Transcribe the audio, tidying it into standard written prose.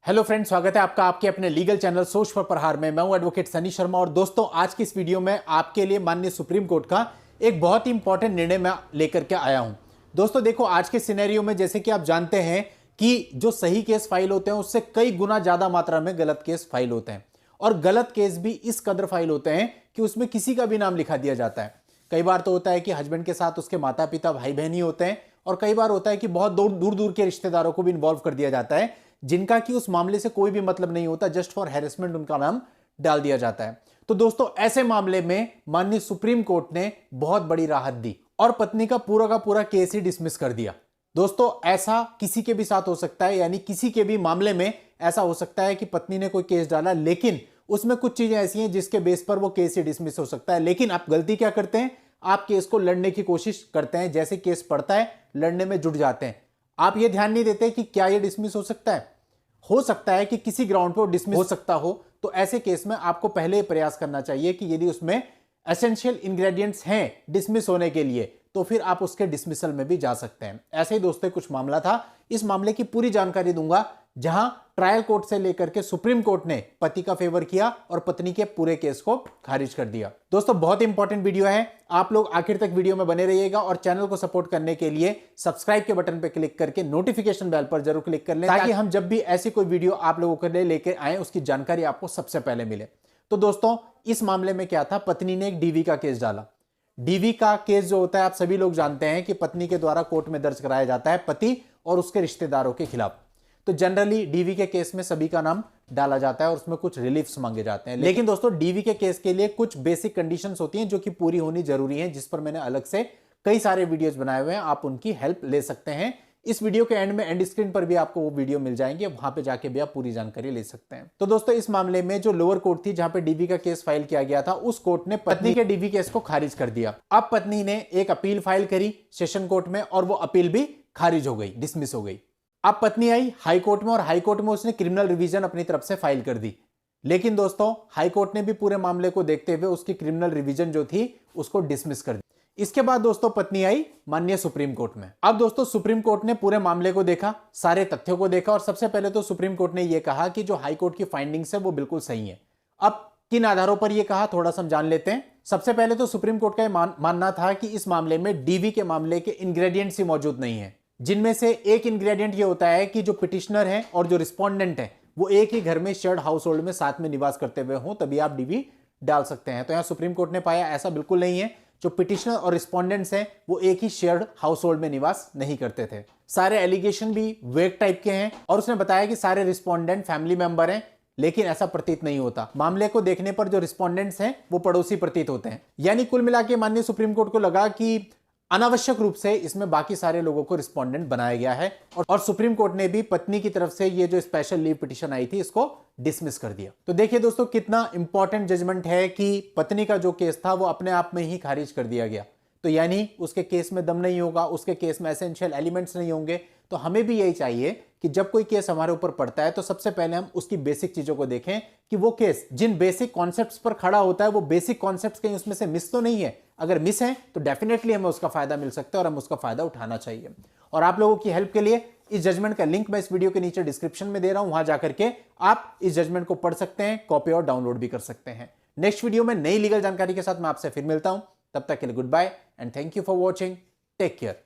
Hello friends, स्वागत है आपका आपके अपने लीगल चैनल सोच पर प्रहार में। मैं हूं एडवोकेट सनी शर्मा और दोस्तों आज की इस वीडियो में आपके लिए माननीय सुप्रीम कोर्ट का एक बहुत ही इंपॉर्टेंट निर्णय मैं लेकर के आया हूं। दोस्तों देखो, आज के सिनेरियो में जैसे कि आप जानते हैं कि जो सही केस फाइल होते हैं उससे कई गुना ज्यादा मात्रा में गलत केस फाइल होते हैं, और गलत केस भी इस कदर फाइल होते हैं कि उसमें किसी का भी नाम लिखा दिया जाता है। कई बार तो होता है कि हस्बैंड के साथ उसके माता पिता भाई बहन ही होते हैं, और कई बार होता है कि बहुत दूर दूर के रिश्तेदारों को भी इन्वॉल्व कर दिया जाता है जिनका कि उस मामले से कोई भी मतलब नहीं होता, जस्ट फॉर हैरेसमेंट उनका नाम डाल दिया जाता है। तो दोस्तों ऐसे मामले में माननीय सुप्रीम कोर्ट ने बहुत बड़ी राहत दी और पत्नी का पूरा केस ही डिसमिस कर दिया। दोस्तों ऐसा किसी के भी साथ हो सकता है, यानी किसी के भी मामले में ऐसा हो सकता है कि पत्नी ने कोई केस डाला लेकिन उसमें कुछ चीजें ऐसी हैं जिसके बेस पर वो केस ही डिसमिस हो सकता है। लेकिन आप गलती क्या करते हैं, आप केस को लड़ने की कोशिश करते हैं, जैसे केस पड़ता है लड़ने में जुट जाते हैं। आप ये ध्यान नहीं देते कि क्या ये डिसमिस हो सकता है कि किसी ग्राउंड पर डिसमिस हो सकता हो। तो ऐसे केस में आपको पहले प्रयास करना चाहिए कि यदि उसमें एसेंशियल इंग्रेडिएंट्स हैं डिसमिस होने के लिए तो फिर आप उसके डिसमिसल में भी जा सकते हैं। ऐसे ही दोस्तों कुछ मामला था, इस मामले की पूरी जानकारी दूंगा, जहां ट्रायल कोर्ट से लेकर के सुप्रीम कोर्ट ने पति का फेवर किया और पत्नी के पूरे केस को खारिज कर दिया। दोस्तों बहुत इंपॉर्टेंट वीडियो है, आप लोग आखिर तक वीडियो में बने रहिएगा और चैनल को सपोर्ट करने के लिए सब्सक्राइब के बटन पर क्लिक करके नोटिफिकेशन बेल पर जरूर क्लिक कर लें, ताकि हम जब भी ऐसी कोई वीडियो आप लोगों के लिए लेकर आए उसकी जानकारी आपको सबसे पहले मिले। तो दोस्तों इस मामले में क्या था, पत्नी ने एक डीवी का केस डाला। डीवी का केस जो होता है आप सभी लोग जानते हैं कि पत्नी के द्वारा कोर्ट में दर्ज कराया जाता है पति और उसके रिश्तेदारों के खिलाफ। तो जनरली डीवी के केस में सभी का नाम डाला जाता है और उसमें कुछ रिलीफ्स मांगे जाते हैं। लेकिन दोस्तों डीवी के केस के लिए कुछ बेसिक कंडीशंस होती हैं जो कि पूरी होनी जरूरी है, जिस पर मैंने अलग से कई सारे वीडियोस बनाए हुए हैं, आप उनकी हेल्प ले सकते हैं। इस वीडियो के एंड में एंड स्क्रीन पर भी आपको वो वीडियो मिल जाएंगे, वहां पे जाके भी आप पूरी जानकारी ले सकते हैं। तो दोस्तों इस मामले में जो लोअर कोर्ट थी जहां पे डीवी का केस फाइल किया गया था, उस कोर्ट ने पत्नी के डीवी केस को खारिज कर दिया। अब पत्नी ने एक अपील फाइल करी सेशन कोर्ट में और वो अपील भी खारिज हो गई, डिसमिस हो गई। अब पत्नी आई हाई कोर्ट में और हाई कोर्ट में उसने क्रिमिनल रिवीजन अपनी तरफ से फाइल कर दी। लेकिन दोस्तों हाई कोर्ट ने भी पूरे मामले को देखते हुए उसकी क्रिमिनल रिवीजन जो थी उसको डिसमिस कर दी। इसके बाद दोस्तों पत्नी आई माननीय सुप्रीम कोर्ट में। अब दोस्तों सुप्रीम कोर्ट ने पूरे मामले को देखा, सारे तथ्यों को देखा और सबसे पहले तो सुप्रीम कोर्ट ने यह कहा कि जो हाई कोर्ट की फाइंडिंग्स है वो बिल्कुल सही है। अब किन आधारों पर यह कहा थोड़ा सा जान लेते हैं। सबसे पहले तो सुप्रीम कोर्ट का मानना था कि इस मामले में डीवी के मामले के इंग्रेडिएंट्स ही मौजूद नहीं है, जिनमें से एक इंग्रेडिएंट यह होता है कि जो पिटिशनर है और जो रिस्पोंडेंट है वो एक ही घर में शेयर्ड हाउस होल्ड में साथ में निवास करते हुए हो, तभी आप डीवी डाल सकते हैं। तो यहां सुप्रीम कोर्ट ने पाया ऐसा बिल्कुल नहीं है। जो पिटिशनर और रिस्पोंडेंट्स हैं वो एक ही शेयर्ड हाउस होल्ड में निवास नहीं करते थे। सारे एलिगेशन भी वेग टाइप के हैं और उसने बताया कि सारे रिस्पोंडेंट फैमिली मेंबर हैं, लेकिन ऐसा प्रतीत नहीं होता। मामले को देखने पर जो रिस्पोंडेंट्स हैं वो पड़ोसी प्रतीत होते हैं। यानी कुल मिला के माननीय सुप्रीम कोर्ट को लगा कि अनावश्यक रूप से इसमें बाकी सारे लोगों को रिस्पोंडेंट बनाया गया है और सुप्रीम कोर्ट ने भी पत्नी की तरफ से ये जो स्पेशल लीव पिटीशन आई थी इसको डिसमिस कर दिया। तो देखिए दोस्तों कितना इंपॉर्टेंट जजमेंट है कि पत्नी का जो केस था वो अपने आप में ही खारिज कर दिया गया। तो यानी उसके केस में दम नहीं होगा, उसके केस में एसेंशियल एलिमेंट्स नहीं होंगे। तो हमें भी यही चाहिए कि जब कोई केस हमारे ऊपर पड़ता है तो सबसे पहले हम उसकी बेसिक चीजों को देखें कि वो केस जिन बेसिक कॉन्सेप्ट्स पर खड़ा होता है वो बेसिक कॉन्सेप्ट्स कहीं उसमें से मिस तो नहीं है। अगर मिस है तो डेफिनेटली हमें उसका फायदा मिल सकता है और हम उसका फायदा उठाना चाहिए। और आप लोगों की हेल्प के लिए इस जजमेंट का लिंक मैं इस वीडियो के नीचे डिस्क्रिप्शन में दे रहा हूं, वहां जाकर के आप इस जजमेंट को पढ़ सकते हैं, कॉपी और डाउनलोड भी कर सकते हैं। नेक्स्ट वीडियो में नई लीगल जानकारी के साथ मैं आपसे फिर मिलता हूं, तब तक के लिए goodbye and thank you for watching. Take care.